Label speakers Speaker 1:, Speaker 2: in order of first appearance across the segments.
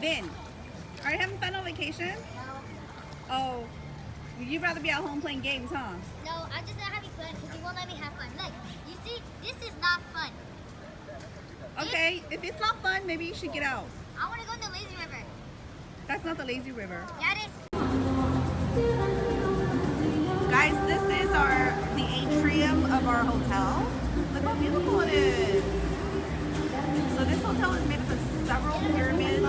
Speaker 1: Vin, are you having fun on vacation?
Speaker 2: No.
Speaker 1: Oh, you'd rather be at home playing games, huh?
Speaker 2: No, I'm just not having fun because he won't let me have fun. Look, you see, this is not fun.
Speaker 1: Okay, if it's not fun, maybe you should get out.
Speaker 2: I want to go in the lazy river.
Speaker 1: That's not the lazy river.
Speaker 2: Yeah, it is.
Speaker 1: Guys, this is the atrium of our hotel. Look how beautiful it is. So this hotel is made up of several pyramids.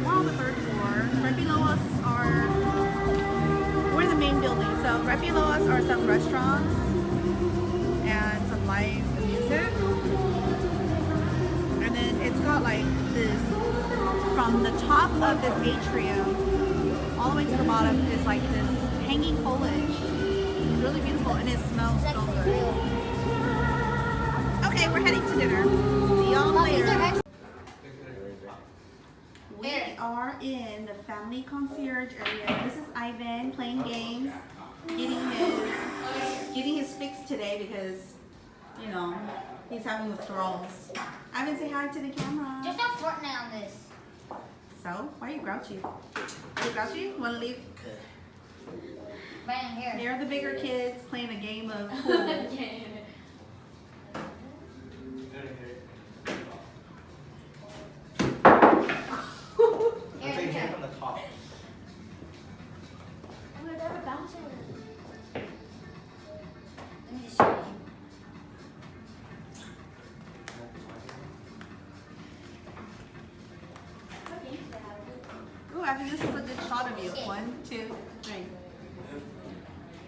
Speaker 1: We're on the third floor. Right below us we're in the main building. So right below us are some restaurants and some live music. And then it's got like this, from the top of this atrium all the way to the bottom is like this hanging foliage. It's really beautiful and it smells so good. Okay, we're heading to dinner. See y'all later. We are in the family concierge area. This is Ivan playing games, getting his fix today because, you know, he's having withdrawals. Ivan, say hi to the camera.
Speaker 2: There's no Fortnite on this.
Speaker 1: So, why are you grouchy? Are you grouchy? Want to leave?
Speaker 2: Right in here.
Speaker 1: They're the bigger kids playing a game of pool.
Speaker 3: From the top.
Speaker 2: I'm going to have a bouncer. Let me just show you.
Speaker 1: Ooh, I think this is a good shot of you. 1, 2, 3.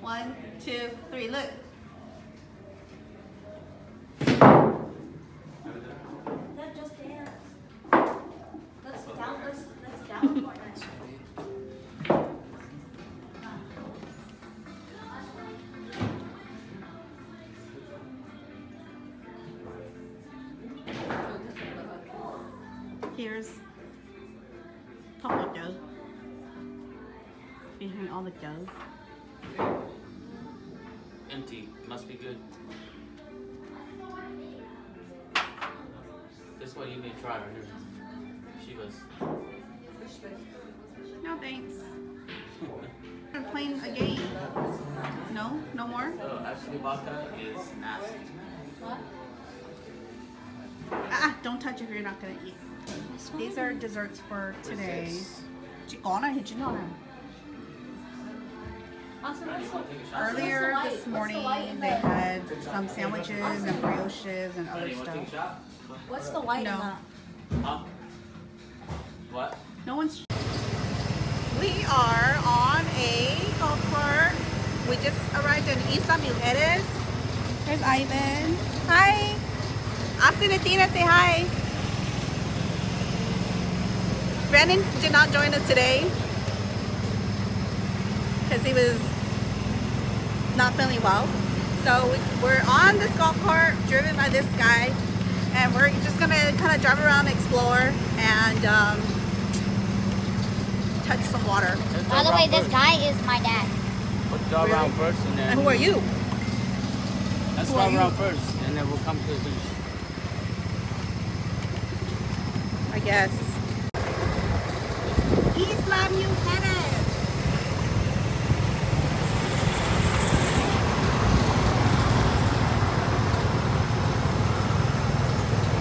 Speaker 1: 1, 2, 3. Look.
Speaker 4: That just dance. Let's down Fortnite.
Speaker 1: Here's top dough. Behind all the dough.
Speaker 3: Empty. Must be good. This is what you need to try right here. She goes.
Speaker 1: No thanks. I'm playing a game. No? No more?
Speaker 3: Oh, actually, vodka is nasty.
Speaker 1: Don't touch if you're not gonna eat. These are desserts for today.
Speaker 3: this?
Speaker 1: Earlier this morning, they had some sandwiches and brioches and other
Speaker 3: You want to take a
Speaker 1: stuff.
Speaker 3: shot?
Speaker 4: What's the white
Speaker 1: No.
Speaker 4: in that?
Speaker 3: Huh? What?
Speaker 1: No one's. We are on a golf cart. We just arrived in Isla Mujeres. There's Ivan. Hi. Austin and Tina, say hi. Brandon did not join us today because he was not feeling well. So we're on this golf cart driven by this guy, and we're just gonna kind of drive around, explore, and touch some water.
Speaker 2: By the way, this guy is my dad.
Speaker 3: Let's drive around first and then.
Speaker 1: And who are you?
Speaker 3: Let's
Speaker 1: who are
Speaker 3: drive
Speaker 1: you?
Speaker 3: around first and then we'll come to the beach.
Speaker 1: I guess. Isla Mujeres.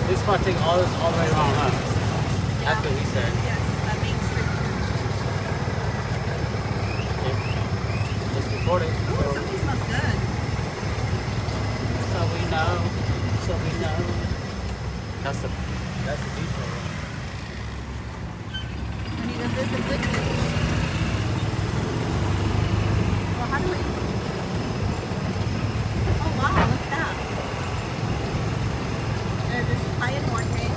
Speaker 3: This spot take all this all the way around, huh? That's what he said.
Speaker 1: Yes, that Main Street.
Speaker 3: Let's record it.
Speaker 1: Ooh, something smells good.
Speaker 3: So we know. So we know. That's the beach right there.
Speaker 1: And he does this in good news. Well, how do we? Oh wow, look at that. This is Playa Norte.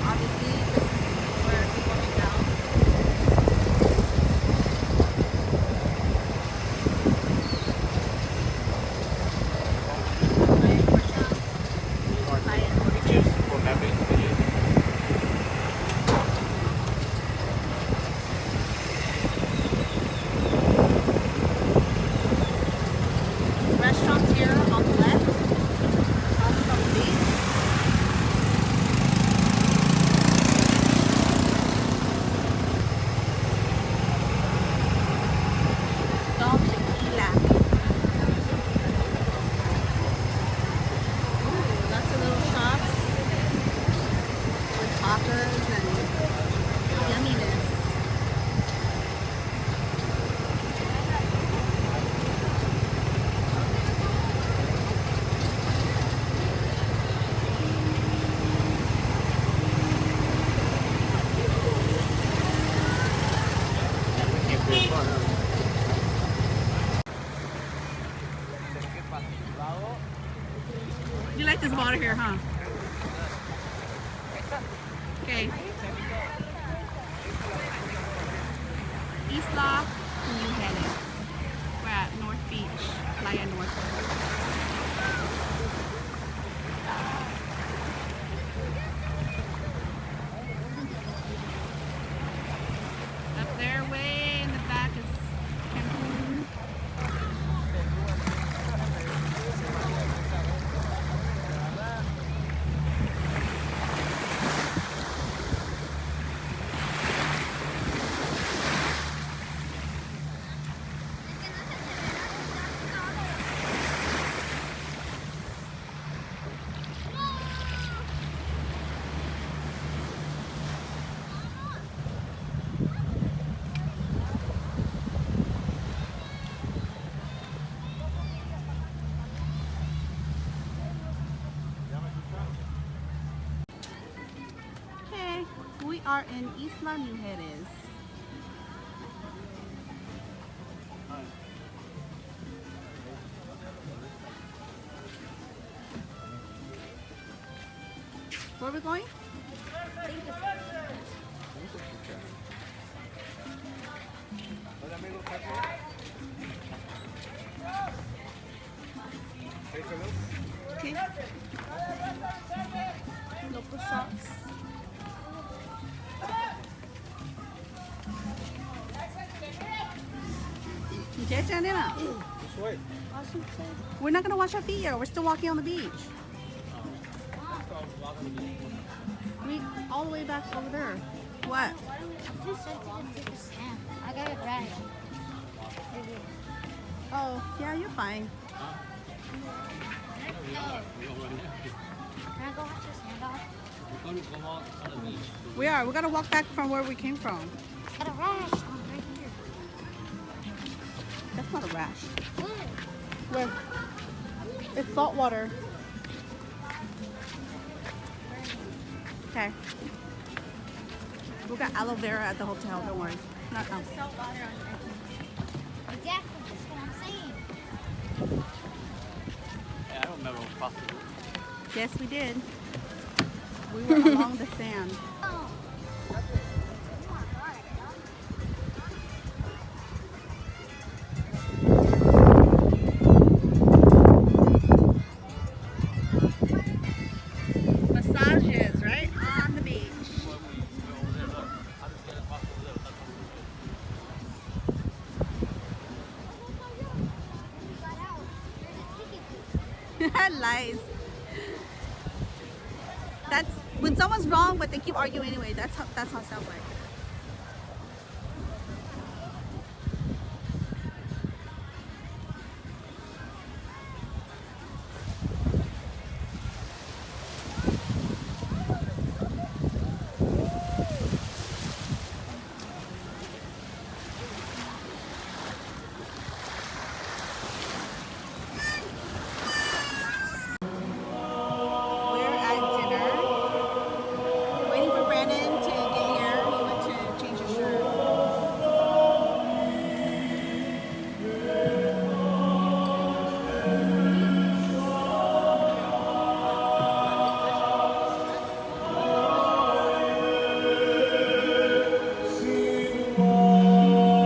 Speaker 1: Obviously, this is where people hang out. Playa Norte.
Speaker 3: Pictures for memories for you.
Speaker 1: Restaurants here on the left. You like this water here, huh? Okay. Isla Mujeres. We're at North Beach, Playa Norte. Up there, way in the back is Cancun. Okay, we are in Isla Mujeres. Where are we going? Okay. Local shops. We're not gonna wash our feet yet. We're still walking on the beach. We all the way back over there. What?
Speaker 2: I'm too sensitive to the sand. I got a rash.
Speaker 1: Oh, yeah, you're fine.
Speaker 2: Can I go watch the sand off?
Speaker 3: We're going to go out on the beach.
Speaker 1: We are. We gotta walk back from where we came from.
Speaker 2: Got a rash on right here.
Speaker 1: That's not a rash.
Speaker 2: Good.
Speaker 1: Where? It's salt water. Okay. We got aloe vera at the hotel. Don't worry. Not now.
Speaker 2: Salt water on exactly. That's what I'm saying.
Speaker 3: Yeah, I don't remember crossing it.
Speaker 1: Yes, we did. We were along the sand.
Speaker 2: Oh.
Speaker 1: Massages right on the beach. Lies. That's when someone's wrong, but they keep arguing anyway. That's how it sounds like. We're at dinner. Waiting for Brandon to get here. He went to change his shirt.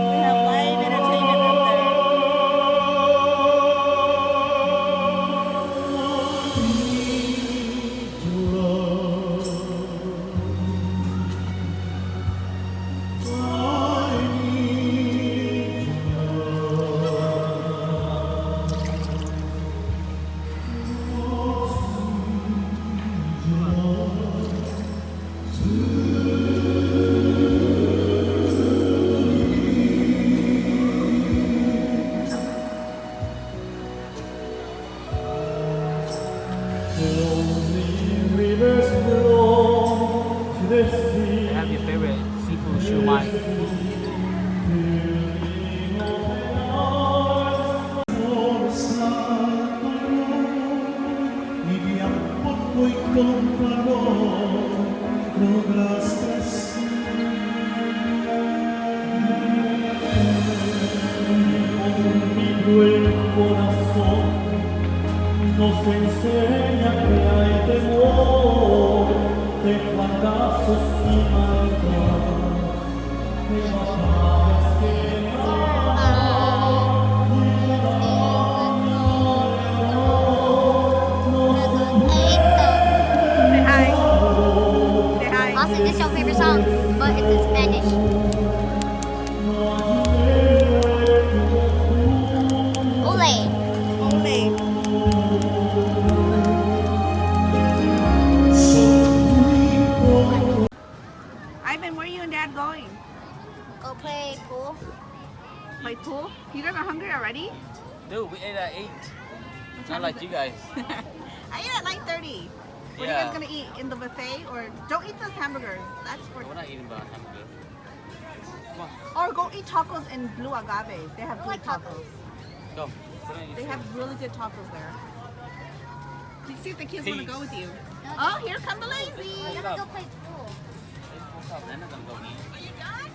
Speaker 1: We have live entertainment up there.
Speaker 3: They have your favorite seafood shumai.
Speaker 5: Hoy con favor lograste así conmigo el corazón nos enseña que hay temor de fracasos y maldad, de batallas que
Speaker 1: Say hi. Say hi.
Speaker 2: Also, this is your favorite song, but it's in Spanish. Ole.
Speaker 1: Ole. Ivan, where are you and Dad going?
Speaker 2: Go play pool.
Speaker 1: Play pool? You guys are hungry already?
Speaker 3: Dude, we ate at 8. Not like you guys.
Speaker 1: I ate at 9:30. What are you
Speaker 3: Yeah.
Speaker 1: guys gonna eat in the buffet, or don't eat those hamburgers? That's for.
Speaker 3: We're not eating about hamburger. Come on,
Speaker 1: Or go eat tacos in Blue Agave. They have
Speaker 2: I
Speaker 1: good
Speaker 2: like
Speaker 1: tacos.
Speaker 3: go. Sit down, you
Speaker 1: They
Speaker 3: sit.
Speaker 1: have really good tacos there. You see if the kids want to
Speaker 3: Peace.
Speaker 1: go with you.
Speaker 2: No,
Speaker 1: Oh, here come the lazy.
Speaker 2: Let's go play pool.
Speaker 3: They're not gonna go eat.
Speaker 1: Are you done?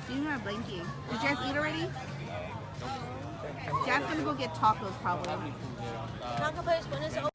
Speaker 1: You're not blinking. Did you guys eat already? Dad's gonna go get tacos probably.
Speaker 3: How many food there?
Speaker 4: Taco place when it's open.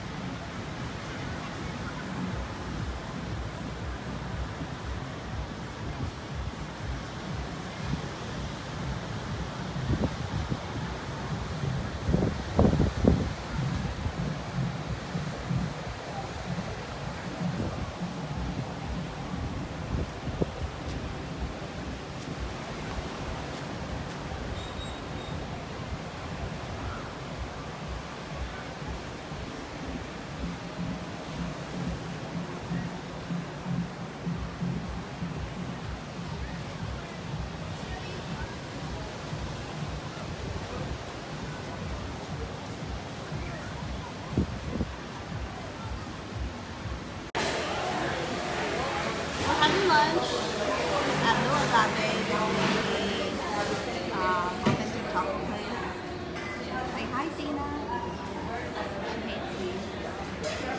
Speaker 1: We're having lunch at Blue Agave. Authentic taco place. Say hi, Tina. She hates me.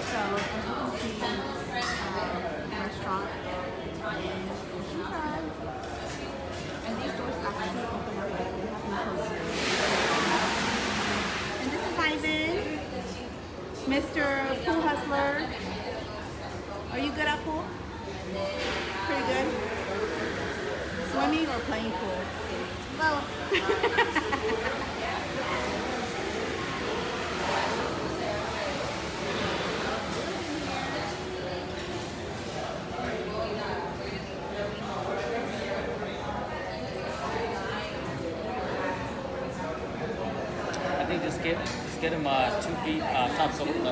Speaker 1: So, as you can see, the restaurant is Ocean Drive. And these doors actually open up. They have no closed. And this is Ivan, Mr. Pool Hustler. Are you good at pool? Pretty good. Swimming or playing pool?
Speaker 2: Both.
Speaker 3: I think just get him 2 beef top soda.